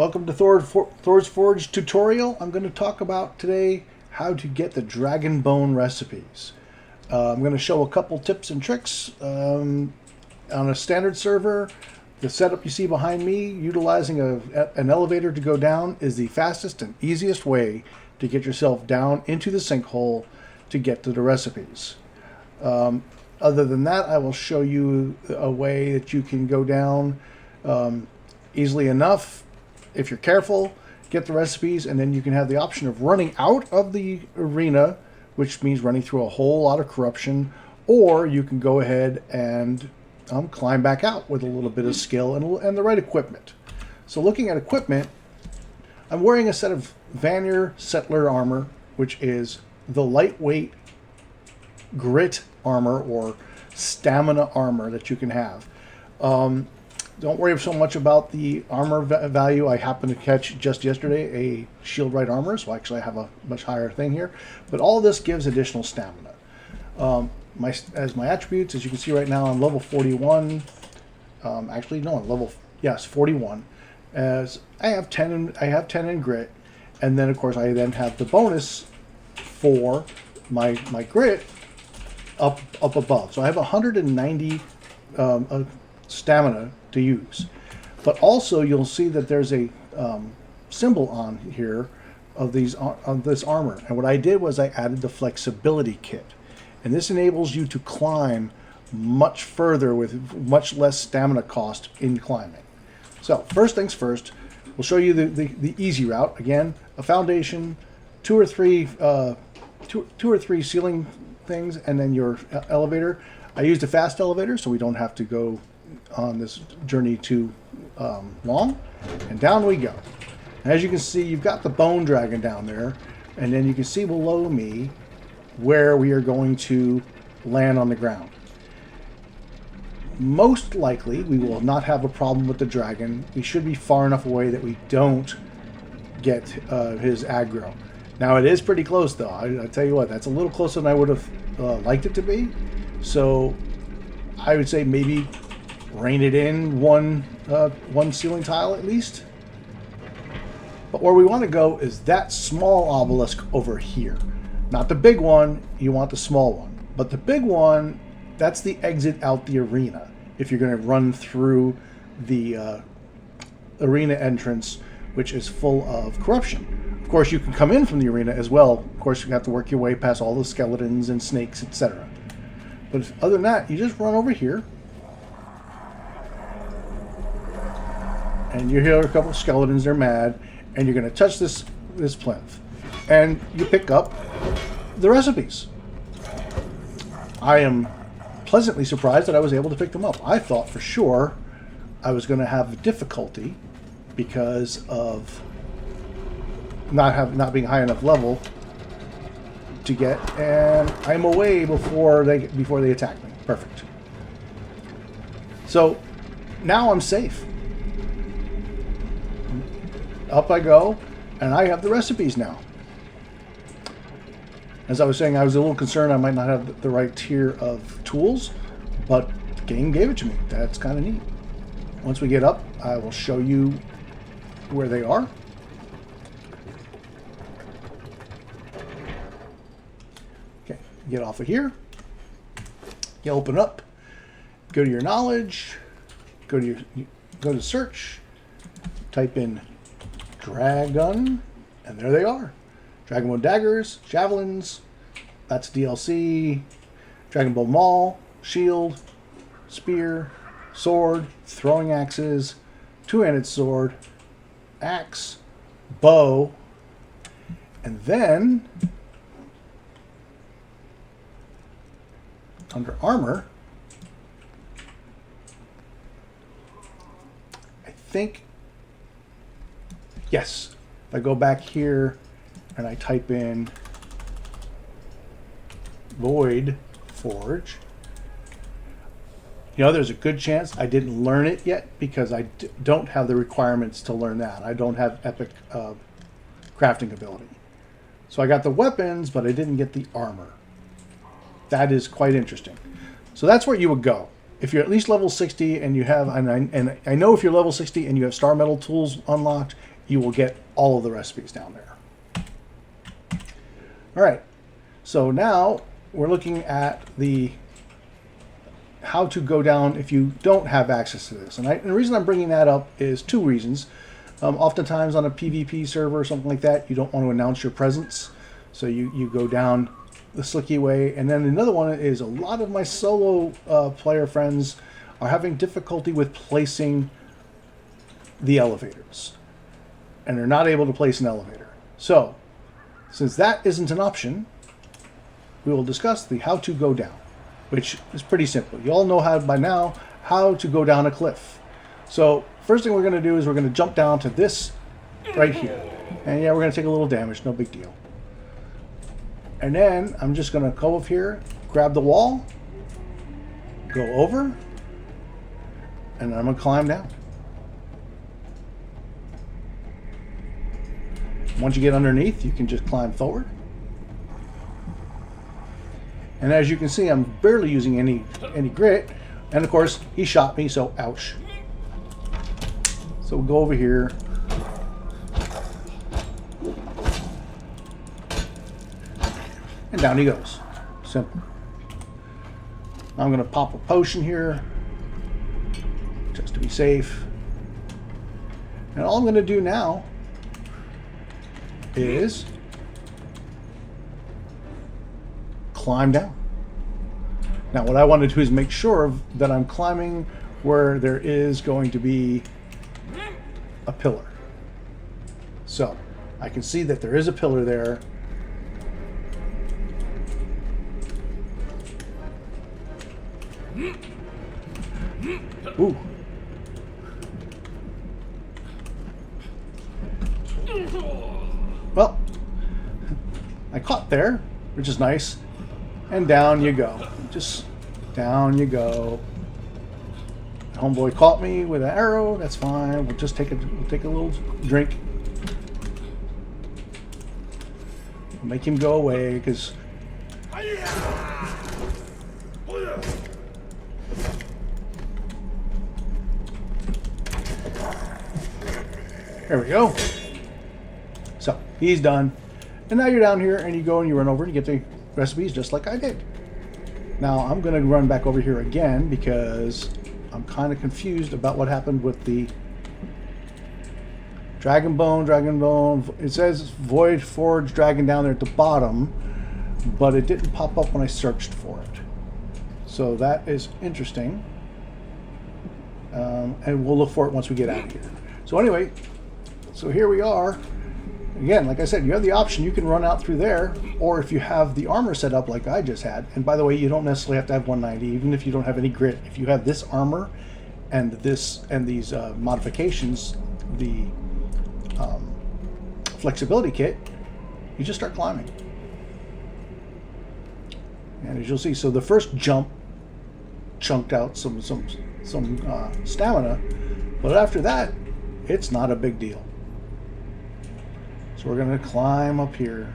Welcome to Thor's Forge tutorial. I'm going to talk about today how to get the dragon bone recipes. I'm going to show a couple tips and tricks on a standard server. The setup you see behind me, utilizing an elevator to go down, is the fastest and easiest way to get yourself down into the sinkhole to get to the recipes. Other than that, I will show you a way that you can go down easily enough. If you're careful, get the recipes, and then you can have the option of running out of the arena, which means running through a whole lot of corruption, or you can go ahead and climb back out with a little bit of skill and the right equipment. So looking at equipment, I'm wearing a set of Vanir Settler armor, which is the lightweight grit armor or stamina armor that you can have. Don't worry so much about the armor value. I happened to catch just yesterday a shield right armor, so actually I have a much higher thing here. But all this gives additional stamina. As my attributes, as you can see right now, I'm level 41. Actually, no, I'm level 41. As I have 10 in grit, and then of course I then have the bonus for my grit up above. So I have 190 stamina to use. But also you'll see that there's a symbol on here of this armor. And what I did was I added the flexibility kit. And this enables you to climb much further with much less stamina cost in climbing. So first things first, we'll show you the easy route. Again, a foundation, two or three ceiling things, and then your elevator. I used a fast elevator so we don't have to go on this journey too long, and down we go. As you can see, you've got the bone dragon down there, and then you can see below me where we are going to land on the ground. Most likely we will not have a problem with the dragon. We should be far enough away that we don't get his aggro. Now it is pretty close though. I tell you what, that's a little closer than I would have liked it to be. So I would say maybe rein it in one ceiling tile at least. But where we want to go is that small obelisk over here. Not the big one, you want the small one. But the big one, that's the exit out the arena. If you're going to run through the arena entrance, which is full of corruption. Of course, you can come in from the arena as well. Of course, you have to work your way past all the skeletons and snakes, etc. But other than that, you just run over here. And you hear a couple of skeletons, they're mad, and you're going to touch this plinth. And you pick up the recipes. I am pleasantly surprised that I was able to pick them up. I thought for sure I was going to have difficulty because of not being high enough level to get, and I'm away before they attack me. Perfect. So now I'm safe. Up I go, and I have the recipes now. As I was saying, I was a little concerned I might not have the right tier of tools, but the game gave it to me. That's kind of neat. Once we get up, I will show you where they are. Okay, get off of here. You open up, go to your knowledge, go to search, type in dragon, and there they are. Dragon Bone daggers, javelins, that's DLC, Dragon Bone maul, shield, spear, sword, throwing axes, two-handed sword, axe, bow, and then under armor, I think, yes, if I go back here and I type in Void Forge, there's a good chance I didn't learn it yet because I don't have the requirements to learn that. I don't have epic crafting ability. So I got the weapons, but I didn't get the armor. That is quite interesting. So that's where you would go. if you're at least level 60 and you have, and I know if you're level 60 and you have star metal tools unlocked, you will get all of the recipes down there. All right, so now we're looking at the how to go down if you don't have access to this. And the reason I'm bringing that up is two reasons. Oftentimes on a PvP server or something like that, you don't want to announce your presence. So you go down the slicky way. And then another one is a lot of my solo player friends are having difficulty with placing the elevators. And they're not able to place an elevator. So, since that isn't an option, we will discuss the how to go down, which is pretty simple. You all know how by now how to go down a cliff. So first thing we're going to do is we're going to jump down to this right here. And yeah, we're going to take a little damage, no big deal. And then I'm just going to go up here, grab the wall, go over, and then I'm going to climb down. Once you get underneath, you can just climb forward. And as you can see, I'm barely using any grit. And of course, he shot me, so ouch. So we'll go over here. And down he goes. Simple. I'm going to pop a potion here, just to be safe. And all I'm going to do now is climb down. Now what I want to do is make sure that I'm climbing where there is going to be a pillar. So I can see that there is a pillar there. Ooh. Well, I caught there, which is nice. And down you go. Just down you go. Homeboy caught me with an arrow. That's fine. We'll just take a little drink. We'll make him go away because there we go. So he's done. And now you're down here and you go and you run over and you get the recipes just like I did. Now I'm going to run back over here again because I'm kind of confused about what happened with the Dragon Bone. It says Void Forge Dragon down there at the bottom, but it didn't pop up when I searched for it. So that is interesting. And we'll look for it once we get out of here. So anyway, so here we are. Again, like I said, you have the option. You can run out through there, or if you have the armor set up like I just had, and by the way, you don't necessarily have to have 190, even if you don't have any grit. If you have this armor and these modifications, the flexibility kit, you just start climbing. And as you'll see, so the first jump chunked out some stamina, but after that, it's not a big deal. So we're going to climb up here.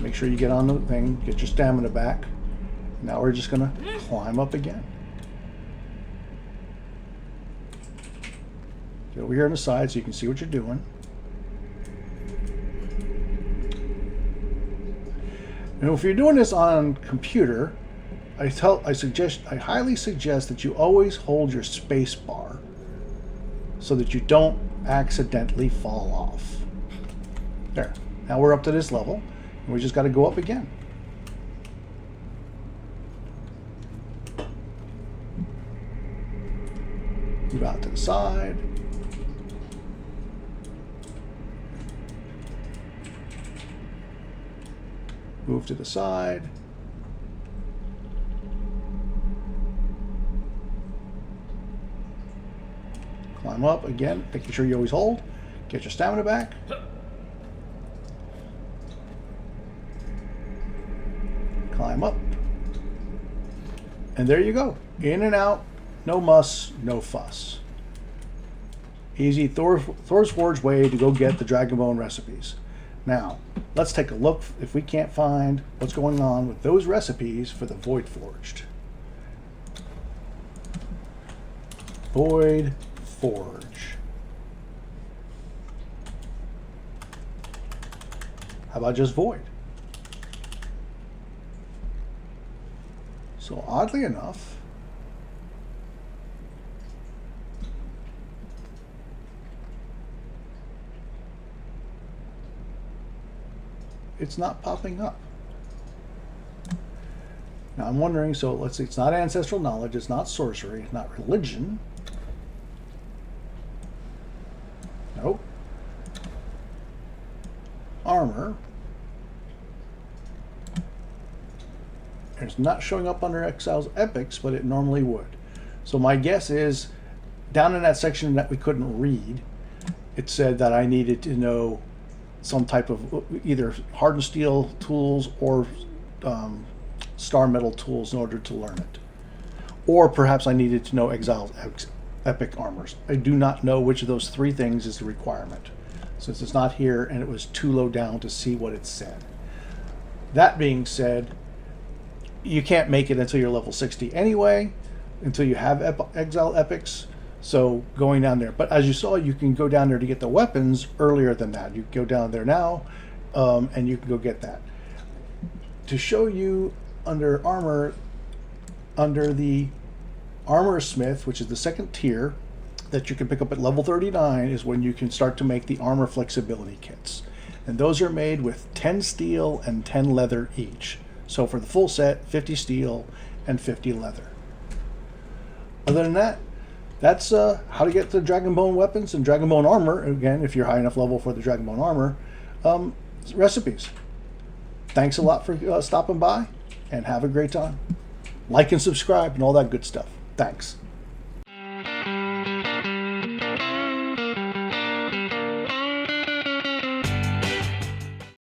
Make sure you get on the thing, get your stamina back. Now we're just going to climb up again. Get over here on the side so you can see what you're doing. And if you're doing this on computer, I highly suggest that you always hold your space bar so that you don't accidentally fall off. There. Now we're up to this level, and we just got to go up again. Move out to the side. Move to the side. Climb up again, making sure you always hold. Get your stamina back. Climb up. And there you go. In and out. No muss, no fuss. Easy Thor's Forge way to go get the Dragon Bone recipes. Now, let's take a look if we can't find what's going on with those recipes for the Void Forged. Void Forge. How about just Void? So oddly enough, it's not popping up. Now I'm wondering, so let's see, it's not ancestral knowledge, it's not sorcery, it's not religion. Nope. Armor. It's not showing up under Exiles Epics, but it normally would. So my guess is, down in that section that we couldn't read, it said that I needed to know some type of either hardened steel tools or star metal tools in order to learn it. Or perhaps I needed to know Exiled Epic armors. I do not know which of those three things is the requirement, since it's not here and it was too low down to see what it said. That being said, you can't make it until you're level 60 anyway, until you have Exile Epics. So going down there, but as you saw, you can go down there to get the weapons earlier than that. You go down there now, and you can go get that. To show you under armor, under the Armor Smith, which is the second tier that you can pick up at level 39, is when you can start to make the armor flexibility kits. And those are made with 10 steel and 10 leather each. So for the full set, 50 steel and 50 leather. Other than that, that's how to get the Dragonbone weapons and Dragonbone armor. Again, if you're high enough level for the Dragonbone armor, recipes. Thanks a lot for stopping by, and have a great time. Like and subscribe and all that good stuff. Thanks.